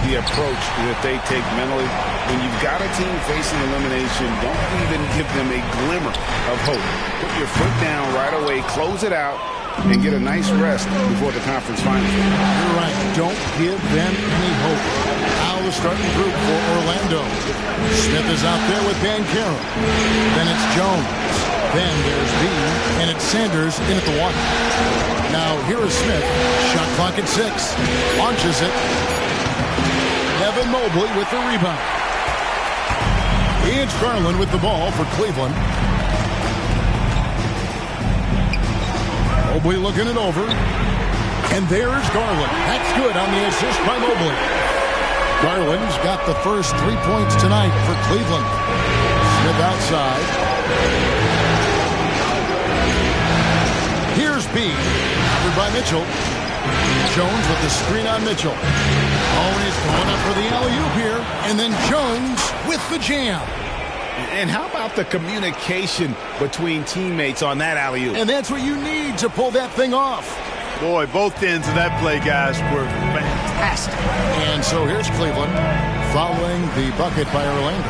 the approach that they take mentally. When you've got a team facing elimination, don't even give them a glimmer of hope. Put your foot down right away, close it out, and get a nice rest before the conference finals. You're right. Don't give them any hope. Now the starting group for Orlando. Smith is out there with Banchero. Then it's Jones. Then there's B, and it's Sanders in at the 1. Now here is Smith. Shot clock at 6. Launches it. Evan Mobley with the rebound. It's Garland with the ball for Cleveland. Mobley looking it over. And there's Garland. That's good on the assist by Mobley. Garland's got the first 3 points tonight for Cleveland. Smith outside. Here's B. Covered by Mitchell. Jones with the screen on Mitchell. Oh, and he's going up for the alley-oop here. And then Jones with the jam. And how about the communication between teammates on that alley-oop? And that's what you need to pull that thing off. Boy, both ends of that play, guys, were fantastic. And so here's Cleveland following the bucket by Orlando.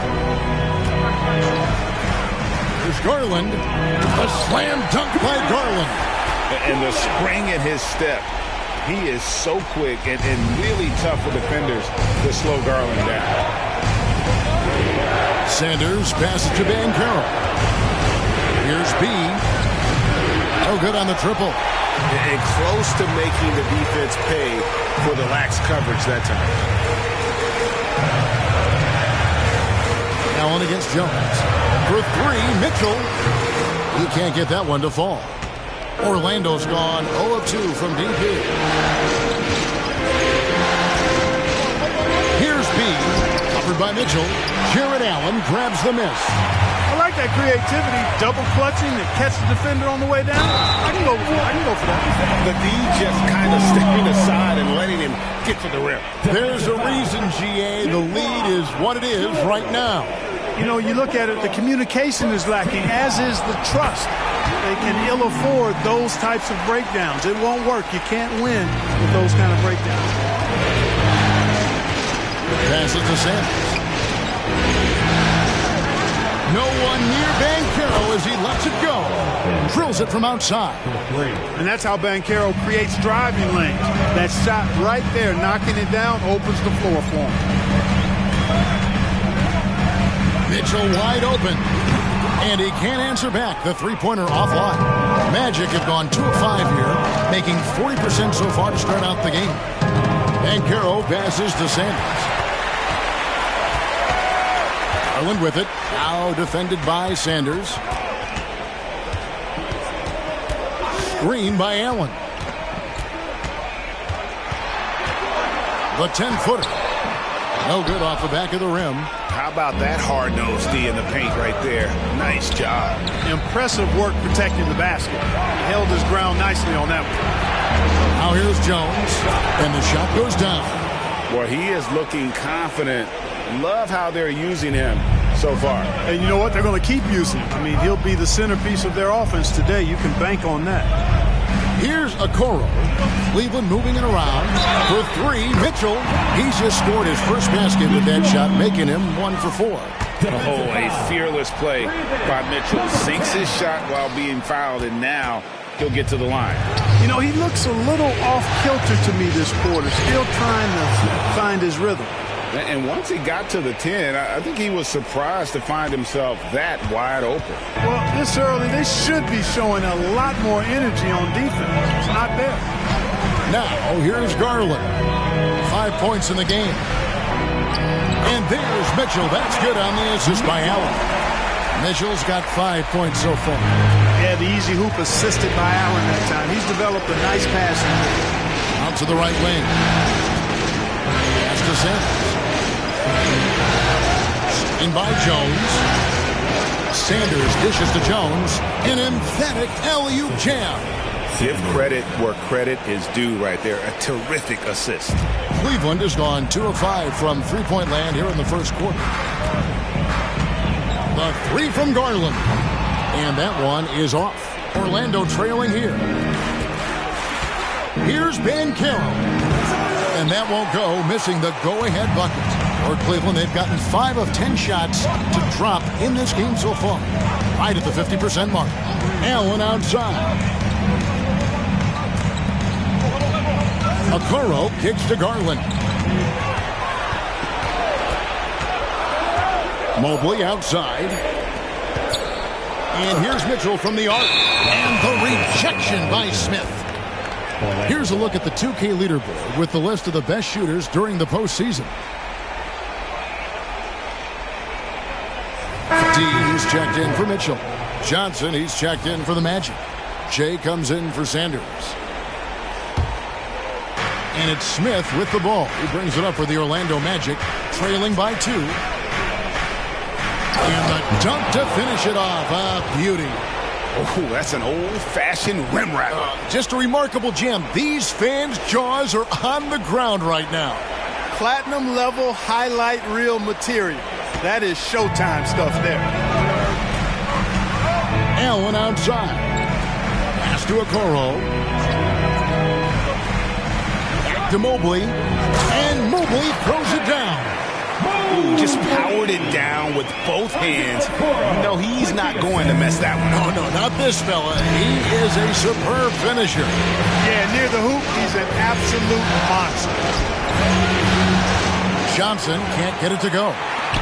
Here's Garland. A slam dunk by Garland. And the spring in his step. He is so quick and really tough for defenders to slow Garland down. Sanders passes to Banchero. Here's B. Oh, good on the triple. And close to making the defense pay for the lax coverage that time. Allen against Jones. For 3, Mitchell. He can't get that one to fall. Orlando's gone 0 of 2 from DP. Here's B. Covered by Mitchell. Jared Allen grabs the miss. I like that creativity, double clutching and catch the defender on the way down. I can go for that. The D just kind of stepping aside and letting him get to the rim. There's a reason, GA. The lead is what it is right now. You know, you look at it, the communication is lacking, as is the trust. They can ill afford those types of breakdowns. It won't work. You can't win with those kind of breakdowns. Passes to Sanders. No one near Banchero as he lets it go. Drills it from outside. And that's how Banchero creates driving lanes. That shot right there, knocking it down, opens the floor for him. Mitchell wide open. And he can't answer back. The three-pointer offline. Magic have gone 2 of 5 here, making 40% so far to start out the game. Banchero passes to Sanders. Garland with it. Now defended by Sanders. Screen by Allen. The 10-footer. No good off the back of the rim. How about that hard-nosed D in the paint right there? Nice job. Impressive work protecting the basket. Held his ground nicely on that one. Now here's Jones. And the shot goes down. Boy, he is looking confident. Love how they're using him so far. And you know what? They're going to keep using him. I mean, he'll be the centerpiece of their offense today. You can bank on that. Here's Okoro. Cleveland moving it around. For 3, Mitchell. He's just scored his first basket with that shot, making him 1 for 4. Oh, a fearless play by Mitchell. Sinks his shot while being fouled, and now he'll get to the line. You know, he looks a little off-kilter to me this quarter, still trying to find his rhythm. And once he got to the 10, I think he was surprised to find himself that wide open. Well, this early, they should be showing a lot more energy on defense. It's not there. Now, here's Garland. 5 points in the game. And there's Mitchell. That's good on the assist by Allen. Mitchell's got 5 points so far. Yeah, the easy hoop assisted by Allen that time. He's developed a nice passing. Out to the right wing. Pass to Sanders. In by Jones. Sanders dishes to Jones. An emphatic alley-oop jam. Give credit where credit is due right there. A terrific assist. Cleveland has gone 2 of 5 from three-point land here in the first quarter. The 3 from Garland. And that one is off. Orlando trailing here. Here's Banchero. And that won't go, missing the go-ahead bucket. For Cleveland, they've gotten 5 of 10 shots to drop in this game so far. Right at the 50% mark. Allen outside. Okoro kicks to Garland. Mobley outside. And here's Mitchell from the arc. And the rejection by Smith. Here's a look at the 2K leaderboard with the list of the best shooters during the postseason. D, he's checked in for Mitchell. Johnson, he's checked in for the Magic. Jay comes in for Sanders. And it's Smith with the ball. He brings it up for the Orlando Magic, trailing by 2. And the dunk to finish it off. A beauty. Oh, that's an old-fashioned rim wrap. Just a remarkable gem. These fans' jaws are on the ground right now. Platinum level highlight reel material. That is Showtime stuff there. Allen outside. Pass to Okoro. Back to Mobley. And Mobley throws it down. Ooh, just powered it down with both hands. You know he's not going to mess that one up. No, not this fella. He is a superb finisher. Yeah, near the hoop, he's an absolute monster. Johnson can't get it to go.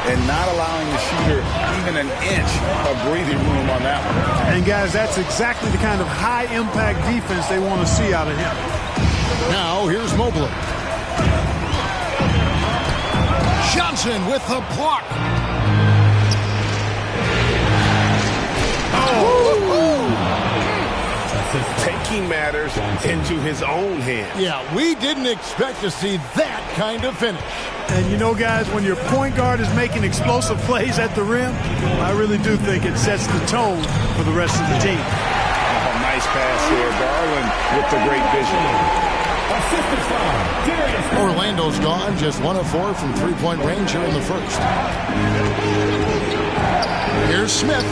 And not allowing the shooter even an inch of breathing room on that one. And guys, that's exactly the kind of high-impact defense they want to see out of him. Now, here's Mobley. Johnson with the block. Taking matters into his own hands. Yeah, we didn't expect to see that kind of finish. And you know, guys, when your point guard is making explosive plays at the rim, I really do think it sets the tone for the rest of the team. Oh, nice pass here. Garland with the great vision. Orlando's gone, just 1 of 4 from three-point range here in the first. Here's Smith.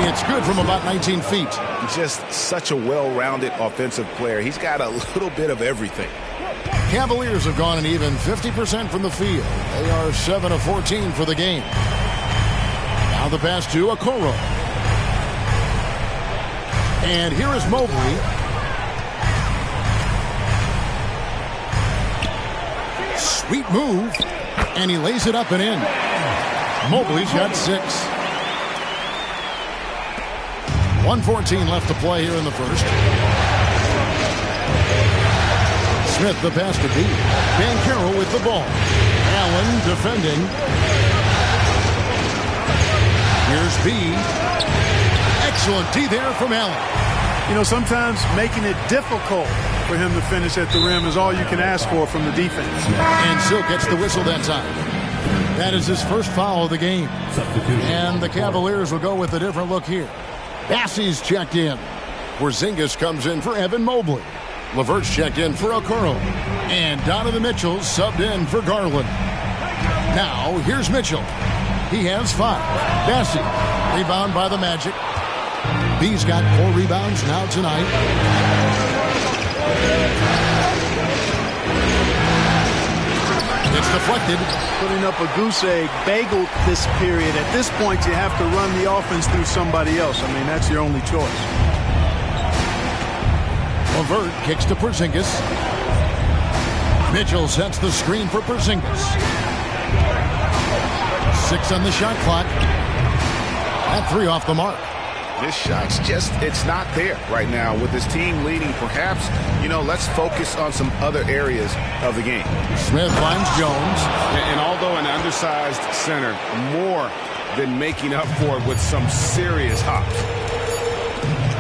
It's good from about 19 feet. Just such a well-rounded offensive player. He's got a little bit of everything. Cavaliers have gone an even 50% from the field. They are 7 of 14 for the game. Now the pass to Okoro. And here is Mobley. Sweet move. And he lays it up and in. Mobley's got 6. 1:14 left to play here in the first. Smith the pass to B. Banchero with the ball. Allen defending. Here's B. Excellent D there from Allen. You know, sometimes making it difficult for him to finish at the rim is all you can ask for from the defense. And Silk gets the whistle that time. That is his first foul of the game. And the Cavaliers will go with a different look here. Bassey's checked in. Porzingis comes in for Evan Mobley. LeVert's checked in for Okoro. And Donovan Mitchell subbed in for Garland. Now, here's Mitchell. He has 5. Bassey, rebound by the Magic. B's got 4 rebounds now tonight. It's deflected. Putting up a goose egg bagel this period. At this point, you have to run the offense through somebody else. I mean, that's your only choice. LeVert kicks to Porzingis. Mitchell sets the screen for Porzingis. 6 on the shot clock. At 3 off the mark. This shot's just, it's not there right now with his team leading. Perhaps, you know, let's focus on some other areas of the game. Smith finds Jones. And although an undersized center, more than making up for it with some serious hops.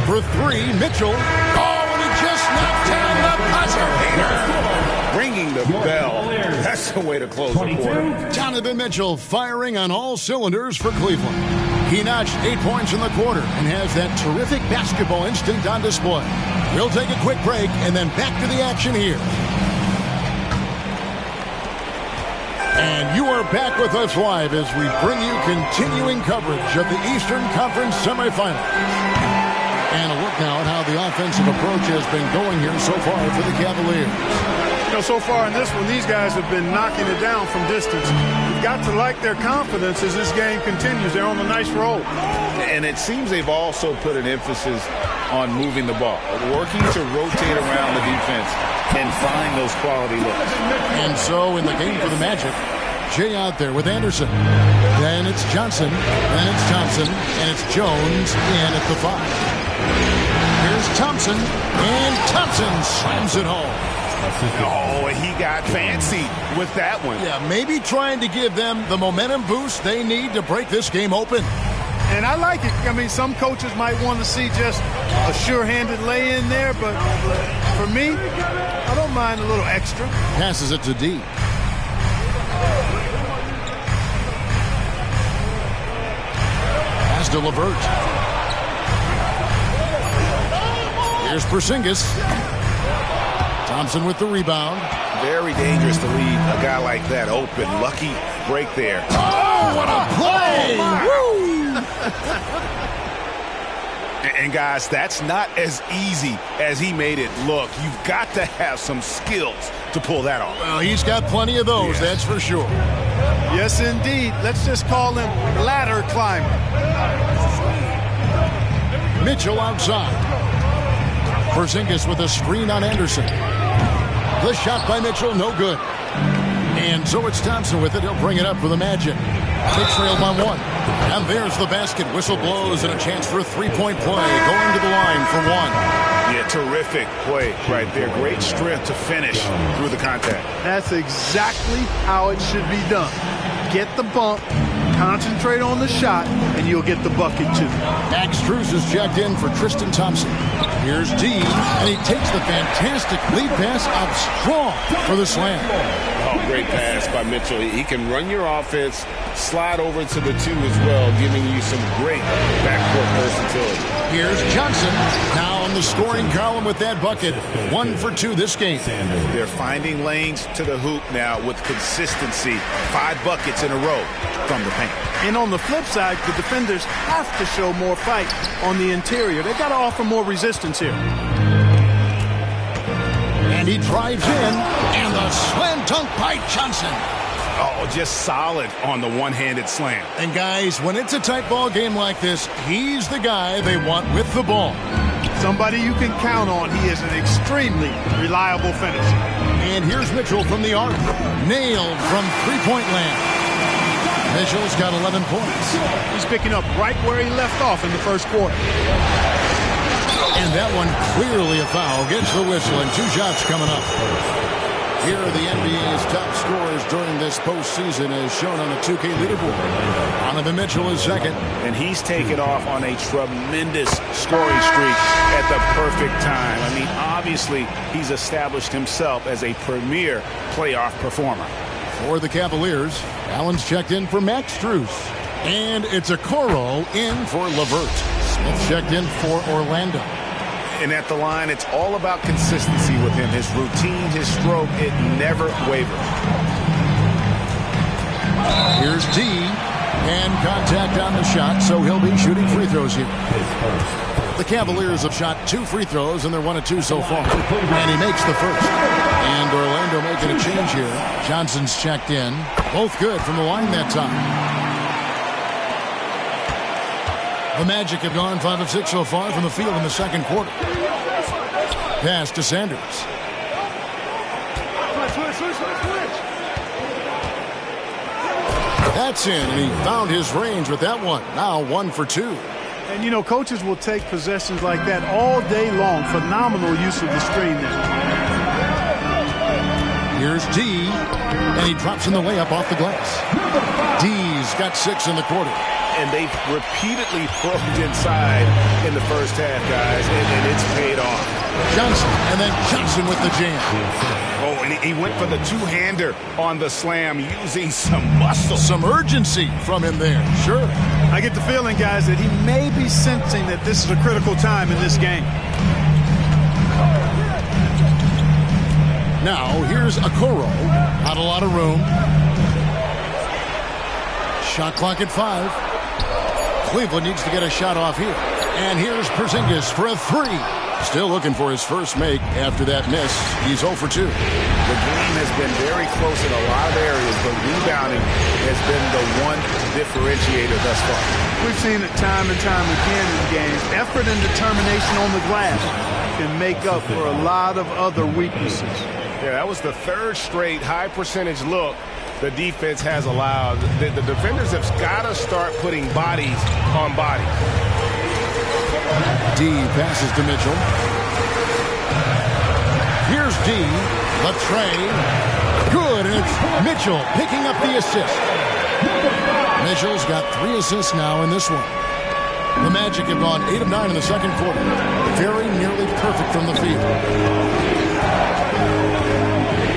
For 3, Mitchell. Oh, and he just knocked down the buzzer. Ringing the bell. That's the way to close the quarter. Donovan Mitchell firing on all cylinders for Cleveland. He notched 8 points in the quarter and has that terrific basketball instinct on display. We'll take a quick break and then back to the action here. And you are back with us live as we bring you continuing coverage of the Eastern Conference semifinals. And a look now at how the offensive approach has been going here so far for the Cavaliers. So far in this one, these guys have been knocking it down from distance. You've got to like their confidence as this game continues. They're on a nice roll. And it seems they've also put an emphasis on moving the ball, working to rotate around the defense and find those quality looks. And so in the game for the Magic, Jay out there with Anderson. Then it's Johnson. Then it's Thompson. And it's Jones in at the 5. Here's Thompson. And Thompson slams it home. Oh, he got fancy with that one. Yeah, maybe trying to give them the momentum boost they need to break this game open. And I like it. I mean, some coaches might want to see just a sure-handed lay-in there, but for me, I don't mind a little extra. Passes it to D. Pass to LeVert. Here's Porzingis. Thompson with the rebound. Very dangerous to leave a guy like that open. Lucky break there. Oh, what a play! Woo! And guys, that's not as easy as he made it look. You've got to have some skills to pull that off. Well, he's got plenty of those, that's for sure. Yes, indeed. Let's just call him ladder climber. Mitchell outside. Porzingis with a screen on Anderson. The shot by Mitchell, no good. And so it's Thompson with it. He'll bring it up for the Magic. They trail by 1. And there's the basket. Whistle blows and a chance for a three-point play. Going to the line for 1. Yeah, terrific play right there. Great strength to finish through the contact. That's exactly how it should be done. Get the bump, concentrate on the shot, and you'll get the bucket too. Max Strus is checked in for Tristan Thompson. Here's D, and he takes the fantastic lead pass out strong for the slam. Oh, great pass by Mitchell. He can run your offense, slide over to the 2 as well, giving you some great backcourt versatility. Here's Johnson, now on the scoring column with that bucket. 1 for 2 this game. They're finding lanes to the hoop now with consistency. 5 buckets in a row from the paint. And on the flip side, the defenders have to show more fight on the interior. They've got to offer more resistance here. And he drives in, and the slam dunk by Johnson. Oh, just solid on the one-handed slam. And guys, when it's a tight ball game like this, he's the guy they want with the ball. Somebody you can count on. He is an extremely reliable finisher. And here's Mitchell from the arc. Nailed from three-point land. Mitchell's got 11 points. He's picking up right where he left off in the first quarter. And that one clearly a foul. Gets the whistle, and 2 shots coming up. Here are the NBA's top scorers during this postseason as shown on the 2K leaderboard. Donovan Mitchell is second. And he's taken off on a tremendous scoring streak at the perfect time. I mean, obviously, he's established himself as a premier playoff performer. For the Cavaliers, Allen's checked in for Max Strus. And it's Okoro in for LeVert. Smith checked in for Orlando. And at the line, it's all about consistency with him. His routine, his stroke, it never wavers. Here's D. And contact on the shot, so he'll be shooting free throws here. The Cavaliers have shot 2 free throws, and they're 1 of 2 so far. And he makes the first. And Orlando making a change here. Johnson's checked in. Both good from the line that time. The Magic have gone 5 of 6 so far from the field in the second quarter. Pass to Sanders. That's in, and he found his range with that one. Now 1 for 2. And, you know, coaches will take possessions like that all day long. Phenomenal use of the screen there. Here's D, and he drops in the layup off the glass. D's got 6 in the quarter. And they've repeatedly probed inside in the first half, guys, and it's paid off. Johnson, and then Johnson with the jam. Oh, and he went for the two-hander on the slam, using some muscle. Some urgency from him there, sure. I get the feeling, guys, that he may be sensing that this is a critical time in this game. Now, here's Okoro. Not a lot of room. Shot clock at 5. Cleveland needs to get a shot off here. And here's Porzingis for a three. Still looking for his first make after that miss. He's 0 for 2. The game has been very close in a lot of areas, but rebounding has been the one differentiator thus far. We've seen it time and time again in games. Effort and determination on the glass can make up for a lot of other weaknesses. Yeah, that was the third straight high percentage look the defense has allowed. The defenders have got to start putting bodies on bodies. D passes to Mitchell. Here's D. Latray. Good, and it's Mitchell picking up the assist. Mitchell's got 3 assists now in this one. The Magic have gone 8 of 9 in the second quarter. Very nearly perfect from the field.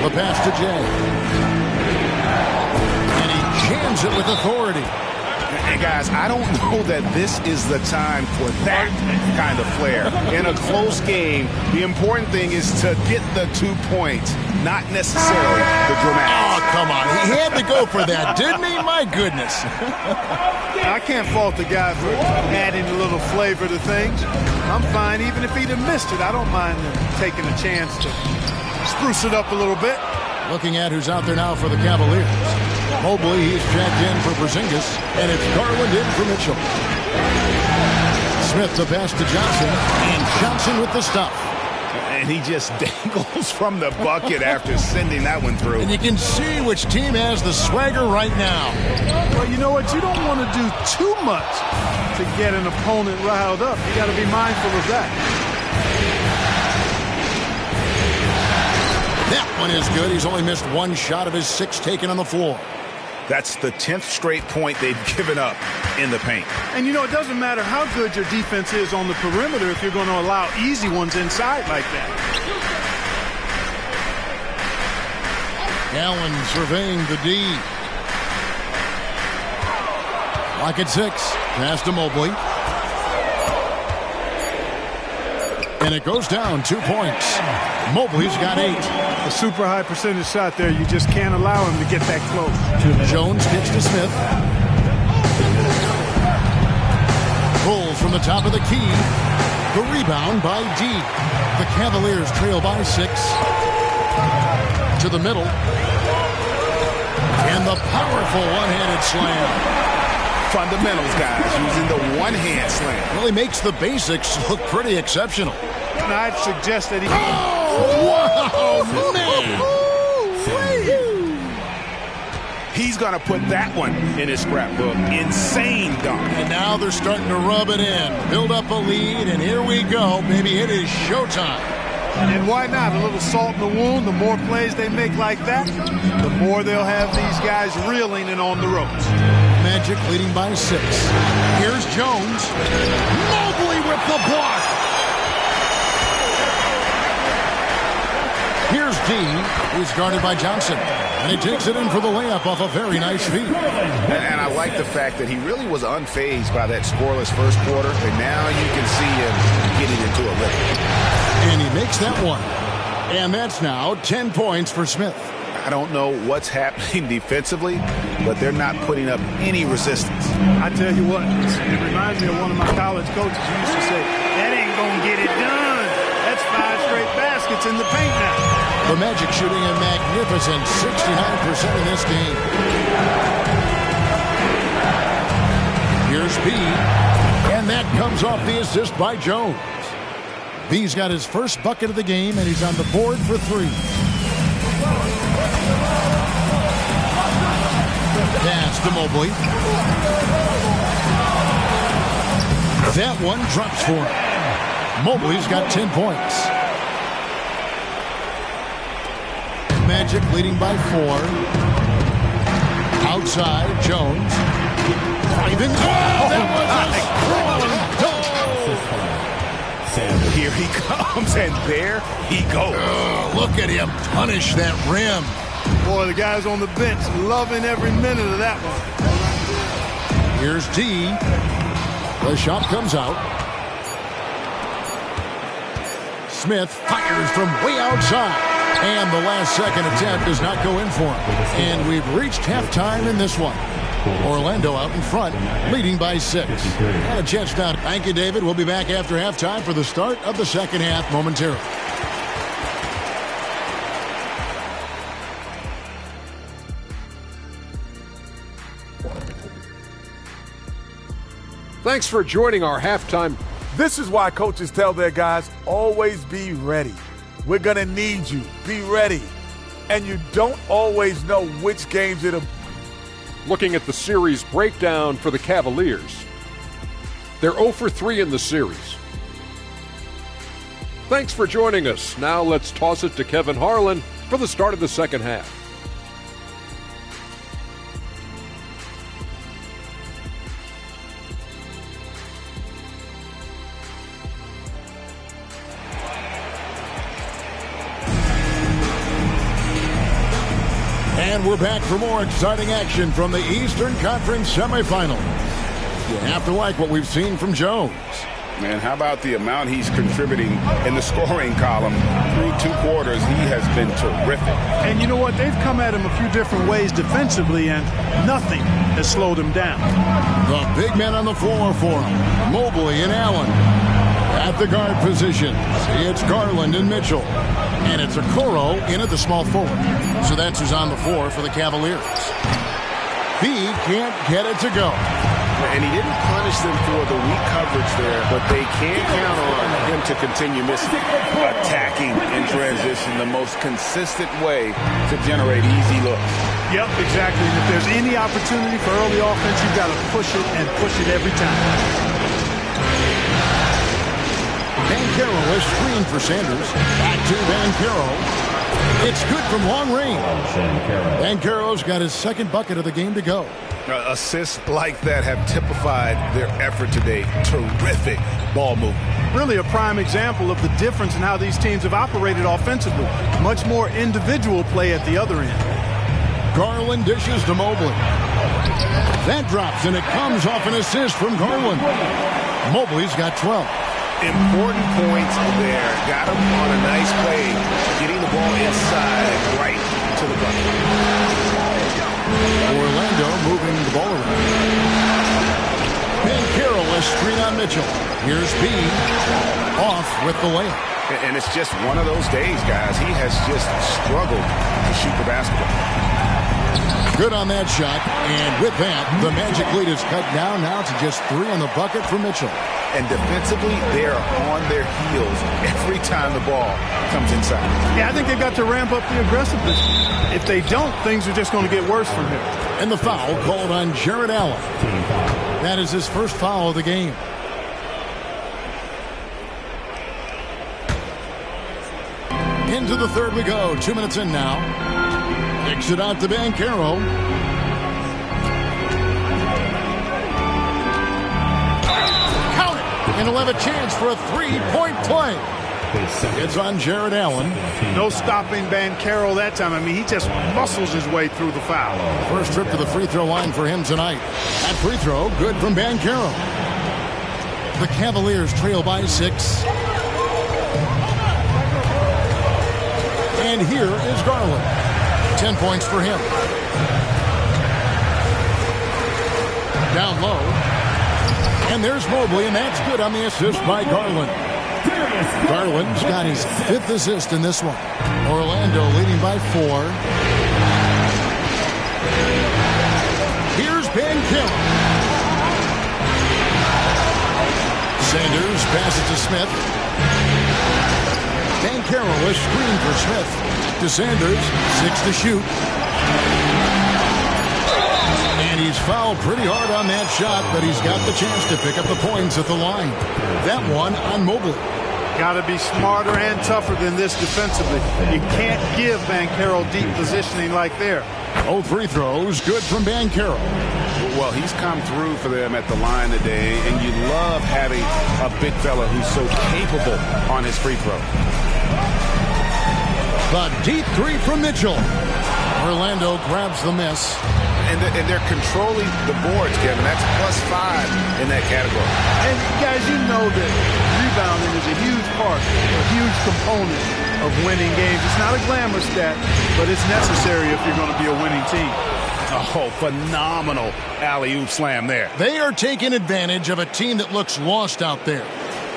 The pass to Jay. And he jams it with authority. And guys, I don't know that this is the time for that kind of flair. In a close game, the important thing is to get the 2 points, not necessarily the dramatics. Oh, come on. He had to go for that, didn't he? My goodness. I can't fault the guy for adding a little flavor to things. I'm fine. Even if he'd have missed it, I don't mind taking a chance to spruce it up a little bit. Looking at who's out there now for the Cavaliers. Mobley, he's checked in for Porzingis, and it's Garland in for Mitchell. Smith the pass to Johnson, and Johnson with the stop. And he just dangles from the bucket after sending that one through. And you can see which team has the swagger right now. Well, you know what? You don't want to do too much to get an opponent riled up. You got to be mindful of that. That one is good. He's only missed 1 shot of his 6 taken on the floor. That's the 10th straight point they've given up in the paint. And, you know, it doesn't matter how good your defense is on the perimeter if you're going to allow easy ones inside like that. Allen surveying the D. Lock at 6. Pass to Mobley. And it goes down 2 points. Mobley's got 8. A super high percentage shot there. You just can't allow him to get that close. Jones kicks to Smith. Pulls from the top of the key. The rebound by D. The Cavaliers trail by 6. To the middle. And the powerful one-handed slam. Fundamentals, guys, using the one-hand slam. Really makes the basics look pretty exceptional. And I'd suggest that he... Oh, wow, man! He's going to put that one in his scrapbook. Insane dunk. And now they're starting to rub it in. Build up a lead, and here we go. Maybe it is showtime. And why not? A little salt in the wound. The more plays they make like that, the more they'll have these guys reeling and on the ropes. Magic leading by 6. Here's Jones. Mobley with the block. Here's D. He's guarded by Johnson. And he takes it in for the layup off a very nice feed. And I like the fact that he really was unfazed by that scoreless first quarter. And now you can see him getting into a rhythm. And he makes that one. And that's now 10 points for Smith. I don't know what's happening defensively, but they're not putting up any resistance. I tell you what, it reminds me of one of my college coaches who used to say, that ain't going to get it done. That's 5 straight baskets in the paint now. The Magic shooting a magnificent 69% in this game. Here's B, and that comes off the assist by Jones. B's got his first bucket of the game, and he's on the board for 3. Pass to Mobley. That one drops for him. Mobley's got 10 points. Magic leading by 4. Outside, Jones. Driving. Here he comes, and there he goes. Look at him punish that rim. Boy, the guys on the bench loving every minute of that one. Here's D. The shot comes out. Smith fires from way outside. And the last second attempt does not go in for him. And we've reached halftime in this one. Orlando out in front, leading by 6. And a chance down. Thank you, David. We'll be back after halftime for the start of the second half momentarily. Thanks for joining our halftime. This is why coaches tell their guys, always be ready. We're going to need you. Be ready. And you don't always know which games it'll. Looking at the series breakdown for the Cavaliers. They're 0 for 3 in the series. Thanks for joining us. Now let's toss it to Kevin Harlan for the start of the second half. And we're back for more exciting action from the Eastern Conference semifinal. You have to like what we've seen from Jones. Man, how about the amount he's contributing in the scoring column through 2 quarters? He has been terrific. And you know what? They've come at him a few different ways defensively, and nothing has slowed him down. The big men on the floor for him, Mobley and Allen. At the guard positions, it's Garland and Mitchell. And it's Okoro in at the small forward. So that's who's on the floor for the Cavaliers. He can't get it to go. And he didn't punish them for the weak coverage there, but they can't count on him to continue missing. Attacking in transition, the most consistent way to generate easy looks. Yep, exactly. And if there's any opportunity for early offense, you've got to push it and push it every time. Banchero is screened for Sanders. Back to Banchero. It's good from long range. Banchero's got his second bucket of the game to go. Assists like that have typified their effort today. Terrific ball movement. Really a prime example of the difference in how these teams have operated offensively. Much more individual play at the other end. Garland dishes to Mobley. That drops, and it comes off an assist from Garland. Mobley's got 12. Important points there. Got him on a nice play, getting the ball inside right to the bucket. Orlando moving the ball around. Banchero is screen on Mitchell. Here's B. Off with the layup. And it's just one of those days, guys. He has just struggled to shoot the basketball. Good on that shot. And with that, the Magic lead is cut down now to just 3 on the bucket for Mitchell. And defensively, they're on their heels every time the ball comes inside. Yeah, I think they've got to ramp up the aggressiveness. If they don't, things are just going to get worse from here. And the foul called on Jarrett Allen. That is his first foul of the game. Into the third we go. 2 minutes in now. Kicks it out to Banchero. Count it! And he'll have a chance for a three-point play. It's on Jarrett Allen. No stopping Banchero that time. I mean, he just muscles his way through the foul. First trip to the free throw line for him tonight. That free throw, good from Banchero. The Cavaliers trail by 6. And here is Garland. 10 points for him. Down low. And there's Mobley, and that's good on the assist by Garland. Garland's got his 5th assist in this one. Orlando leading by 4. Here's Banchero. Sanders passes to Smith. Banchero is screened for Smith. To Sanders, 6 to shoot. And he's fouled pretty hard on that shot, but he's got the chance to pick up the points at the line. That one on Mobley. Got to be smarter and tougher than this defensively. You can't give Banchero deep positioning like there. 0 free throws, good from Banchero. Well, he's come through for them at the line today, and you love having a big fella who's so capable on his free throw. The deep 3 from Mitchell. Orlando grabs the miss. And they're controlling the boards, Kevin. That's +5 in that category. And guys, you know that rebounding is a huge part, a huge component of winning games. It's not a glamour stat, but it's necessary if you're going to be a winning team. Oh, phenomenal alley-oop slam there. They are taking advantage of a team that looks lost out there.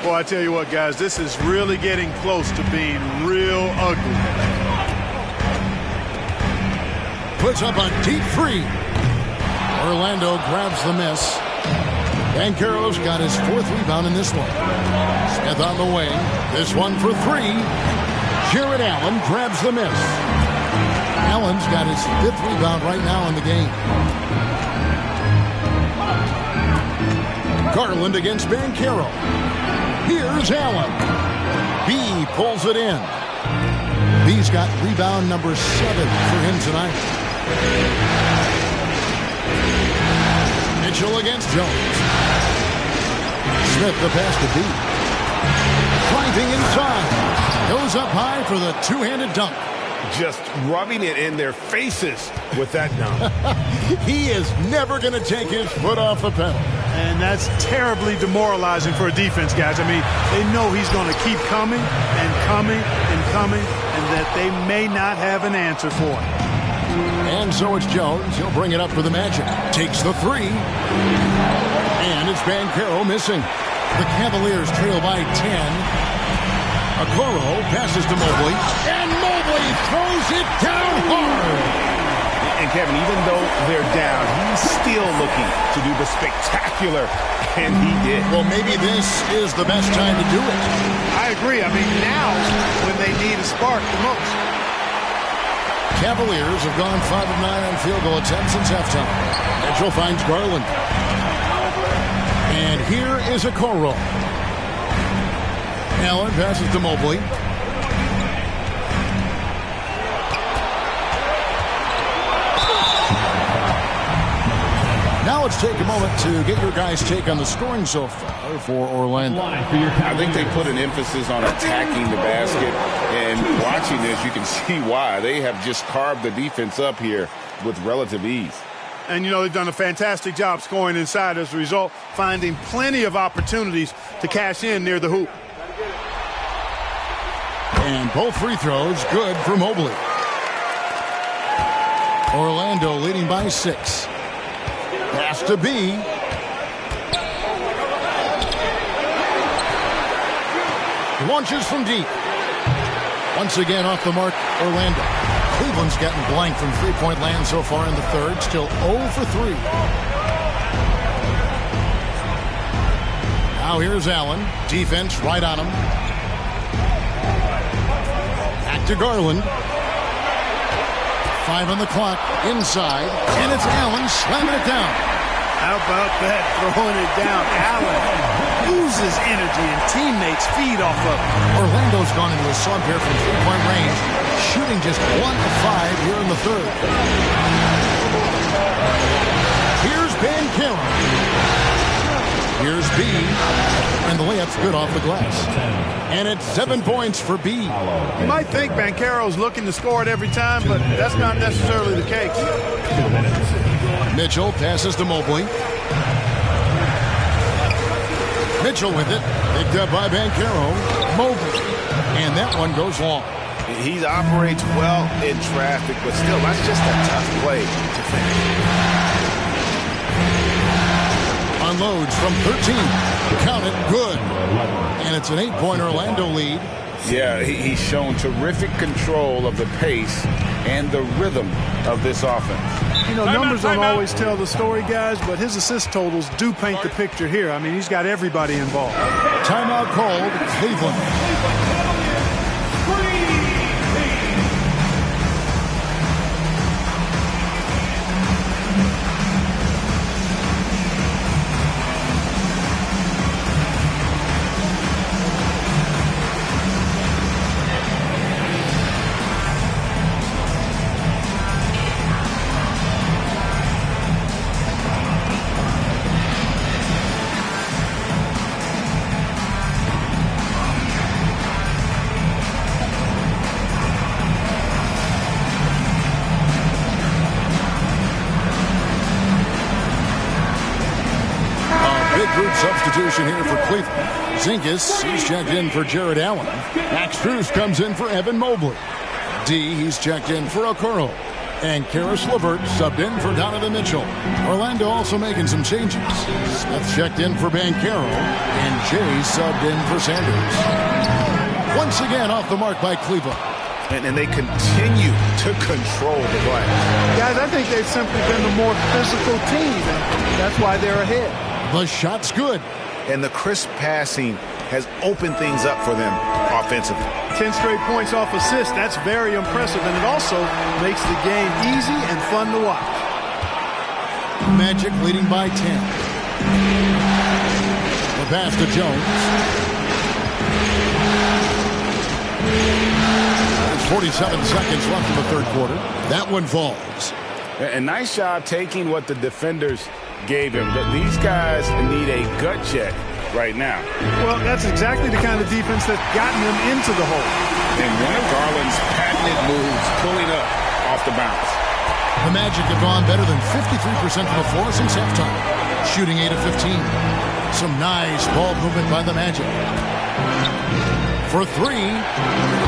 Well, I tell you what, guys, this is really getting close to being real ugly. Puts up a deep three. Orlando grabs the miss. Banchero's got his 4th rebound in this one. Smith on the wing. This one for 3. Jared Allen grabs the miss. Allen's got his 5th rebound right now in the game. Garland against Banchero. Here's Allen. B pulls it in. B's got rebound number 7 for him tonight. Mitchell against Jones. Smith the pass to B. Driving inside. Goes up high for the two-handed dunk. Just rubbing it in their faces with that dunk. He is never going to take his foot off the pedal. And that's terribly demoralizing for a defense, guys. I mean, they know he's going to keep coming and coming and coming, and that they may not have an answer for it. And so it's Jones. He'll bring it up for the Magic. Takes the 3. And it's Banchero missing. The Cavaliers trail by 10. Okoro passes to Mobley. And Mobley throws it down hard. And Kevin, even though they're down, he's still looking to do the spectacular, and he did. Well, maybe this is the best time to do it. I agree. I mean, now when they need a spark the most. Cavaliers have gone 5 of 9 on field goal attempts since halftime. Mitchell finds Garland. And here is Okoro. Allen passes to Mobley. Now let's take a moment to get your guys' take on the scoring so far for Orlando. I think they put an emphasis on attacking the basket, and watching this, you can see why. They have just carved the defense up here with relative ease. And, you know, they've done a fantastic job scoring inside as a result, finding plenty of opportunities to cash in near the hoop. And both free throws good for Mobley. Orlando leading by 6. Pass to B. Launches from deep. Once again off the mark, Orlando. Cleveland's gotten blank from three-point land so far in the third. Still 0 for 3. Now here's Allen. Defense right on him. Back to Garland. 5 on the clock. Inside. And it's Allen slamming it down. How about that? Throwing it down. Allen loses energy and teammates feed off of it. Orlando's gone into a slump here from three-point range, shooting just 1 of 5 here in the third. Here's Banchero. Here's B. And the layup's good off the glass. And it's 7 points for B. You might think Banchero's looking to score it every time, but that's not necessarily the case. Mitchell passes to Mobley. Mitchell with it. Picked up by Banchero. Mobley. And that one goes long. He operates well in traffic, but still, that's just a tough play to finish. Unloads from 13. Count it, good. And it's an 8-point Orlando lead. Yeah, he's shown terrific control of the pace and the rhythm of this offense. You know, numbers don't always tell the story, guys, but his assist totals do paint the picture here. I mean, he's got everybody involved. Timeout called, Cleveland. Substitution here for Cleveland. Zingas, he's checked in for Jared Allen. Max Strus comes in for Evan Mobley. D, he's checked in for Okoro. And Karis LeVert subbed in for Donovan Mitchell. Orlando also making some changes. Smith checked in for Banchero, and Jay subbed in for Sanders. Once again off the mark by Cleveland. And they continue to control the glass. Guys, I think they've simply been the more physical team, and that's why they're ahead. The shot's good. And the crisp passing has opened things up for them offensively. 10 straight points off assists. That's very impressive, and it also makes the game easy and fun to watch. Magic leading by 10. The pass to Jones. 47 seconds left in the third quarter. That one falls. A nice job taking what the defenders gave him. But these guys need a gut check right now. Well, that's exactly the kind of defense that's gotten them into the hole. And one of Garland's patented moves pulling up off the bounce. The Magic have gone better than 53% from the floor since halftime, shooting 8 of 15. Some nice ball movement by the Magic. For three,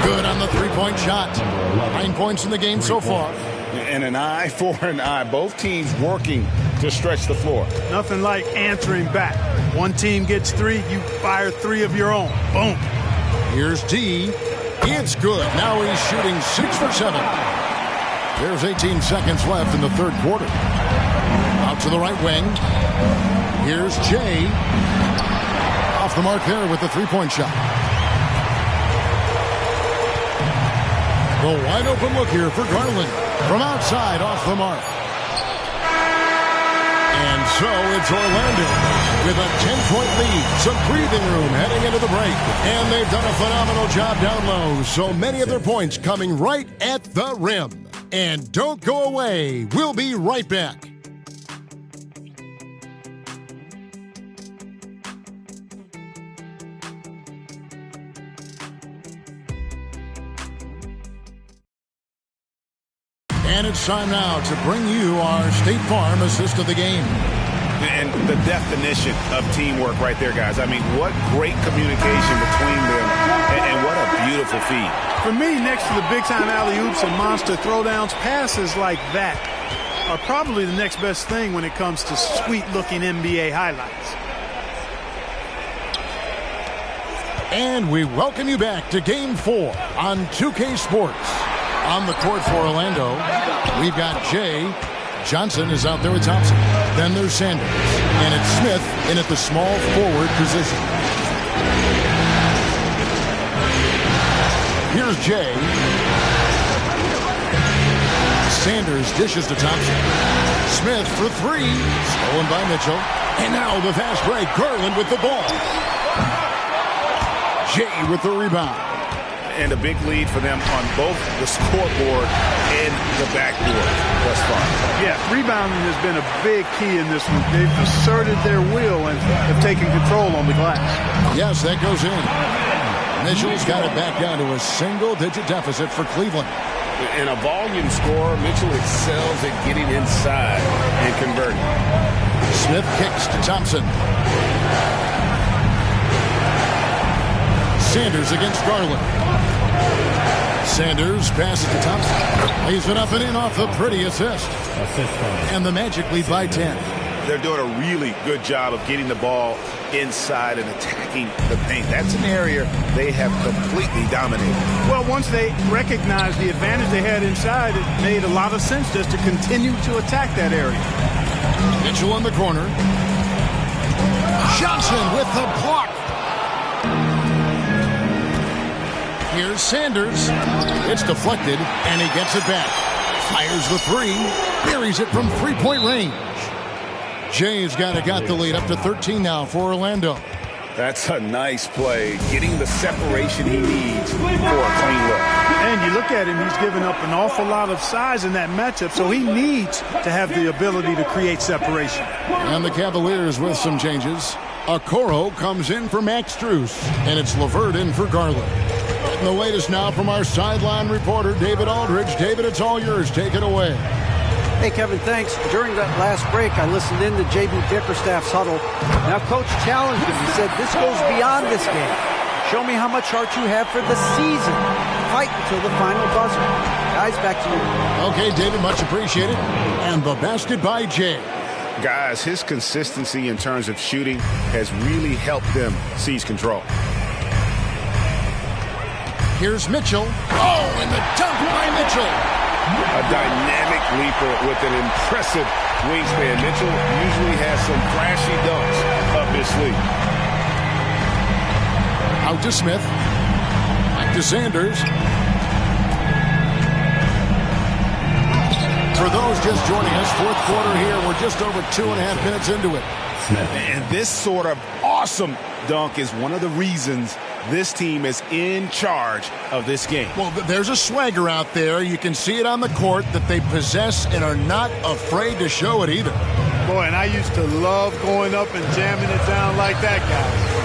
good on the three-point shot. 9 points in the game so far. And an eye for an eye. Both teams working to stretch the floor. Nothing like answering back. One team gets 3, you fire 3 of your own. Boom. Here's D. It's good. Now he's shooting 6 for 7. There's 18 seconds left in the third quarter. Out to the right wing. Here's Jay. Off the mark there with the three-point shot. The wide open look here for Garland. From outside, off the mark. And so it's Orlando with a 10-point lead. Some breathing room heading into the break. And they've done a phenomenal job down low. So many of their points coming right at the rim. And don't go away. We'll be right back. And it's time now to bring you our State Farm assist of the game. And the definition of teamwork right there, guys. I mean, what great communication between them, and what a beautiful feed. For me, next to the big-time alley-oops and monster throwdowns, passes like that are probably the next best thing when it comes to sweet-looking NBA highlights. And we welcome you back to Game 4 on 2K Sports. On the court for Orlando, we've got Jay. Johnson is out there with Thompson. Then there's Sanders. And it's Smith in at the small forward position. Here's Jay. Sanders dishes to Thompson. Smith for 3. Stolen by Mitchell. And now the fast break. Garland with the ball. Jay with the rebound. And a big lead for them on both the scoreboard and the backboard thus far. Yeah, rebounding has been a big key in this one. They've asserted their will and have taken control on the glass. Yes, that goes in. Mitchell's got it back down to a single-digit deficit for Cleveland. In a volume score, Mitchell excels at getting inside and converting. Smith kicks to Thompson. Sanders against Garland. Sanders passes to Thompson. Lays it up and in off the pretty assist. And the Magic lead by 10. They're doing a really good job of getting the ball inside and attacking the paint. That's an area they have completely dominated. Well, once they recognized the advantage they had inside, it made a lot of sense just to continue to attack that area. Mitchell in the corner. Johnson with the block. Here's Sanders. It's deflected, and he gets it back. Fires the 3. Buries it from three-point range. Jay's got the lead up to 13 now for Orlando. That's a nice play, getting the separation he needs for a clean look. And you look at him, he's given up an awful lot of size in that matchup, so he needs to have the ability to create separation. And the Cavaliers with some changes. Okoro comes in for Max Strus, and it's LeVert in for Garland. And the latest now from our sideline reporter, David Aldridge. David, it's all yours. Take it away. Hey, Kevin, thanks. During that last break, I listened in to J.B. Bickerstaff's huddle. Now, Coach challenged him. He said, this goes beyond this game. Show me how much heart you have for the season. Fight until the final buzzer. Guys, back to you. Okay, David, much appreciated. And the basket by Jay. Guys, his consistency in terms of shooting has really helped them seize control. Here's Mitchell. Oh, and the dunk by Mitchell. A dynamic leaper with an impressive wingspan. Mitchell usually has some flashy dunks up his sleeve. Out to Smith. Back to Sanders. For those just joining us, fourth quarter here. We're just over 2.5 minutes into it. And this sort of awesome dunk is one of the reasons this team is in charge of this game. Well, there's a swagger out there. You can see it on the court that they possess and are not afraid to show it either. Boy, and I used to love going up and jamming it down like that, guys.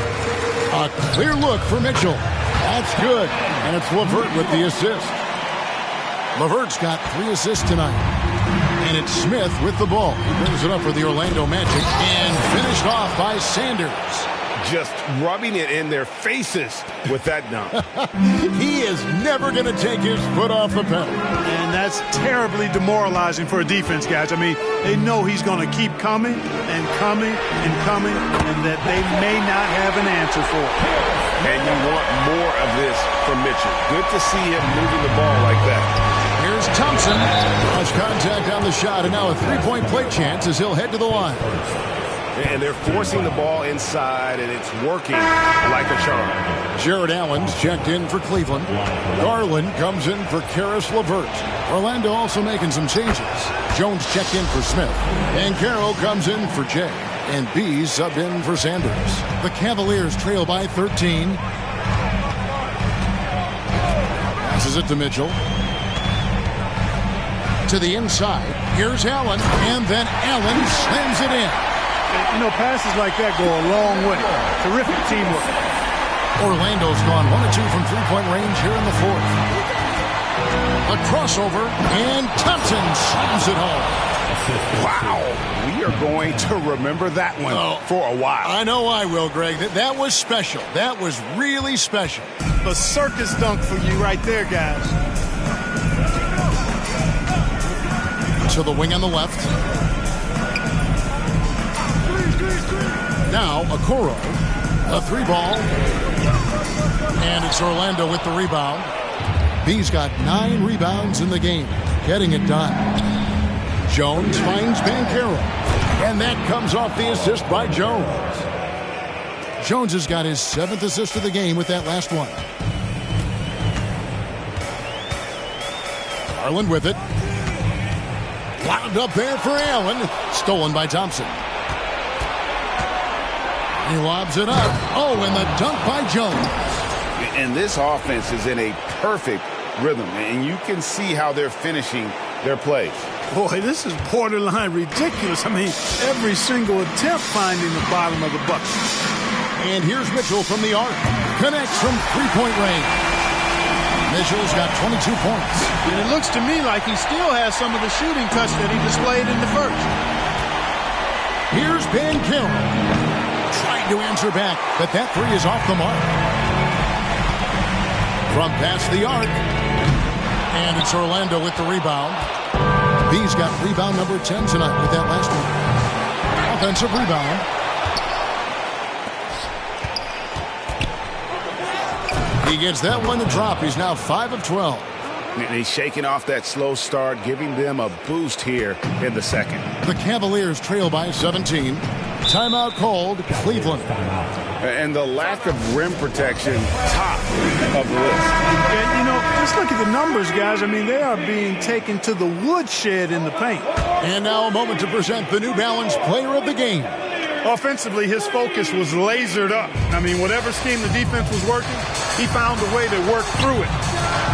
A clear look for Mitchell. That's good. And it's LeVert with the assist. LeVert's got 3 assists tonight. And it's Smith with the ball. He brings it up for the Orlando Magic and finished off by Sanders. Just rubbing it in their faces with that dunk. He is never going to take his foot off the pedal. And that's terribly demoralizing for a defense, guys. I mean, they know he's going to keep coming and coming and coming, and that they may not have an answer for it. And you want more of this from Mitchell. Good to see him moving the ball like that. Here's Thompson. Cross contact on the shot, and now a three-point play chance as he'll head to the line. And they're forcing the ball inside, and it's working like a charm. Jared Allen's checked in for Cleveland. Garland comes in for Karis LeVert. Orlando also making some changes. Jones checked in for Smith. And Carroll comes in for Jay. And B subbed in for Sanders. The Cavaliers trail by 13. Passes it to Mitchell. To the inside. Here's Allen. And then Allen slams it in. You know, passes like that go a long way. Terrific teamwork. Orlando's gone 1 of 2 from three-point range here in the fourth. A crossover, and Thompson slams it home. Wow. We are going to remember that one for a while. I know I will, Greg. That was special. That was really special. A circus dunk for you right there, guys. To the wing on the left. Now, Okoro, a 3-ball, and it's Orlando with the rebound. B's got 9 rebounds in the game, getting it done. Jones finds Banchero, and that comes off the assist by Jones. Jones has got his 7th assist of the game with that last one. Garland with it. Wound up there for Allen, stolen by Thompson. He lobs it up. Oh, and the dunk by Jones. And this offense is in a perfect rhythm, and you can see how they're finishing their plays. Boy, this is borderline ridiculous. I mean, every single attempt finding the bottom of the bucket. And here's Mitchell from the arc. Connects from three-point range. Mitchell's got 22 points. And it looks to me like he still has some of the shooting touch that he displayed in the first. Here's Banchero. Trying to answer back, but that 3 is off the mark. From past the arc. And it's Orlando with the rebound. B's got rebound number 10 tonight with that last one. Offensive rebound. He gets that one to drop. He's now 5 of 12. And he's shaking off that slow start, giving them a boost here in the second. The Cavaliers trail by 17. Timeout called Cleveland. And the lack of rim protection, top of the list. And, you know, just look at the numbers, guys. I mean, they are being taken to the woodshed in the paint. And now a moment to present the New Balance Player of the Game. Offensively, his focus was lasered up. I mean, whatever scheme the defense was working, he found a way to work through it,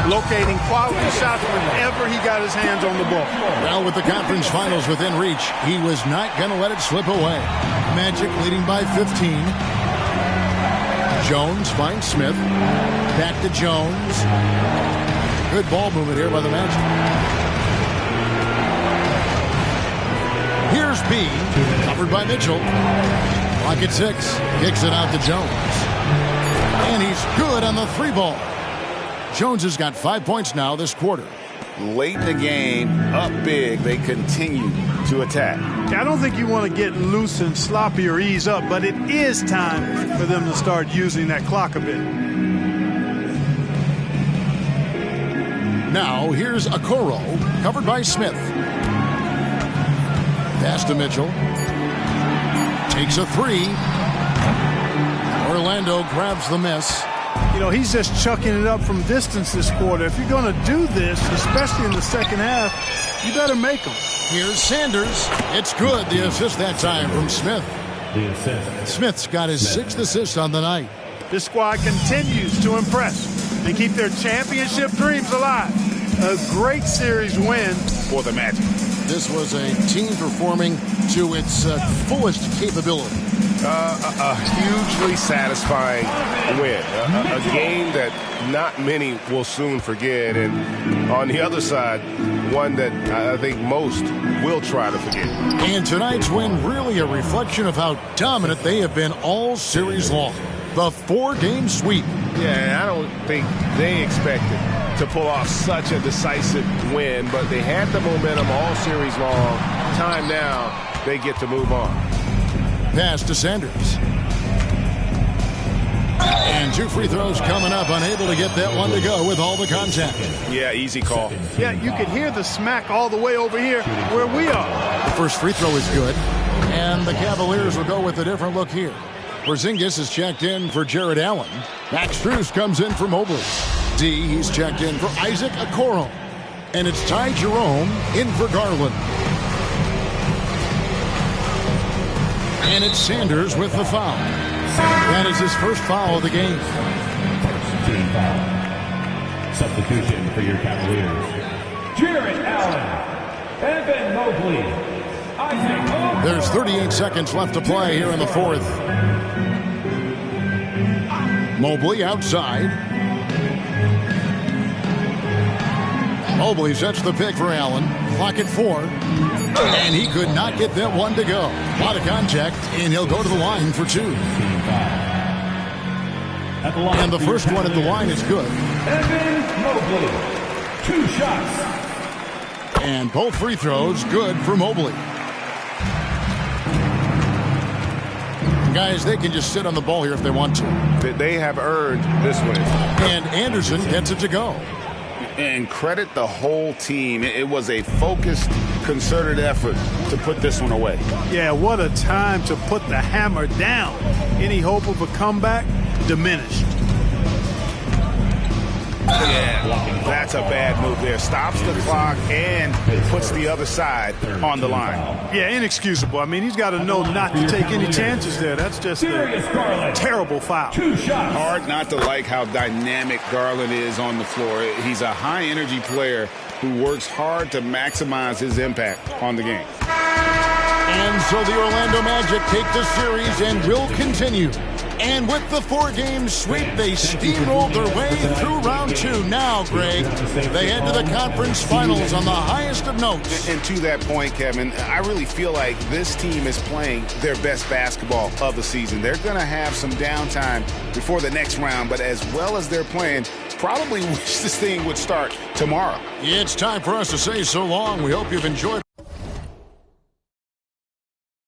locating quality shots whenever he got his hands on the ball. Now with the conference finals within reach, he was not going to let it slip away. Magic leading by 15. Jones finds Smith. Back to Jones. Good ball movement here by the Magic. Here's B, covered by Mitchell. Clock at 6, kicks it out to Jones. And he's good on the 3-ball. Jones has got 5 points now this quarter. Late in the game, up big, they continue to attack. I don't think you want to get loose and sloppy or ease up, but it is time for them to start using that clock a bit. Now, here's Okoro, covered by Smith. Pass to Mitchell. Takes a 3. Orlando grabs the miss. You know, he's just chucking it up from distance this quarter. If you're going to do this, especially in the second half, you better make them. Here's Sanders. It's good. The assist that time from Smith. Smith's got his 6th assist on the night. This squad continues to impress and keep their championship dreams alive. A great series win For the Magic. This was a team performing to its fullest capability. A hugely satisfying win. A game that not many will soon forget. And on the other side, one that I think most will try to forget. And tonight's win really a reflection of how dominant they have been all series long. The 4-game sweep. Yeah, I don't think they expected to pull off such a decisive win, but they had the momentum all series long. Time now, they get to move on. Pass to Sanders. And 2 free throws coming up, unable to get that one to go with all the contact. Yeah, easy call. Yeah, you could hear the smack all the way over here where we are. The first free throw is good. And the Cavaliers will go with a different look here. Porzingis is checked in for Jared Allen. Max Strus comes in for Mobley. D, he's checked in for Isaac Okoro. And it's Ty Jerome in for Garland. And it's Sanders with the foul. That is his first foul of the game. Team foul. Substitution for your Cavaliers. Jared Allen. Evan Mobley. Isaac Okoro. There's 38 seconds left to play here in the 4th. Mobley outside. Mobley sets the pick for Allen. Clock at 4. And he could not get that one to go. A lot of contact, and he'll go to the line for 2. And the first one at the line is good. Evan Mobley. 2 shots. And both free throws good for Mobley. Guys, they can just sit on the ball here if they want to. They have earned this win. And Anderson gets it to go. And credit the whole team. It was a focused, concerted effort to put this one away. Yeah, what a time to put the hammer down. Any hope of a comeback diminished. Yeah, that's a bad move there. Stops the clock and puts the other side on the line. Yeah, inexcusable. I mean, he's got to know not to take any chances there. That's just a terrible foul. 2 shots. Hard not to like how dynamic Garland is on the floor. He's a high-energy player who works hard to maximize his impact on the game. And so the Orlando Magic take the series and will continue. And with the 4-game sweep, they steamrolled their way through round 2. Now, Greg, they head to the conference finals on the highest of notes. And to that point, Kevin, I really feel like this team is playing their best basketball of the season. They're going to have some downtime before the next round, but as well as they're playing, probably wish this thing would start tomorrow. It's time for us to say so long. We hope you've enjoyed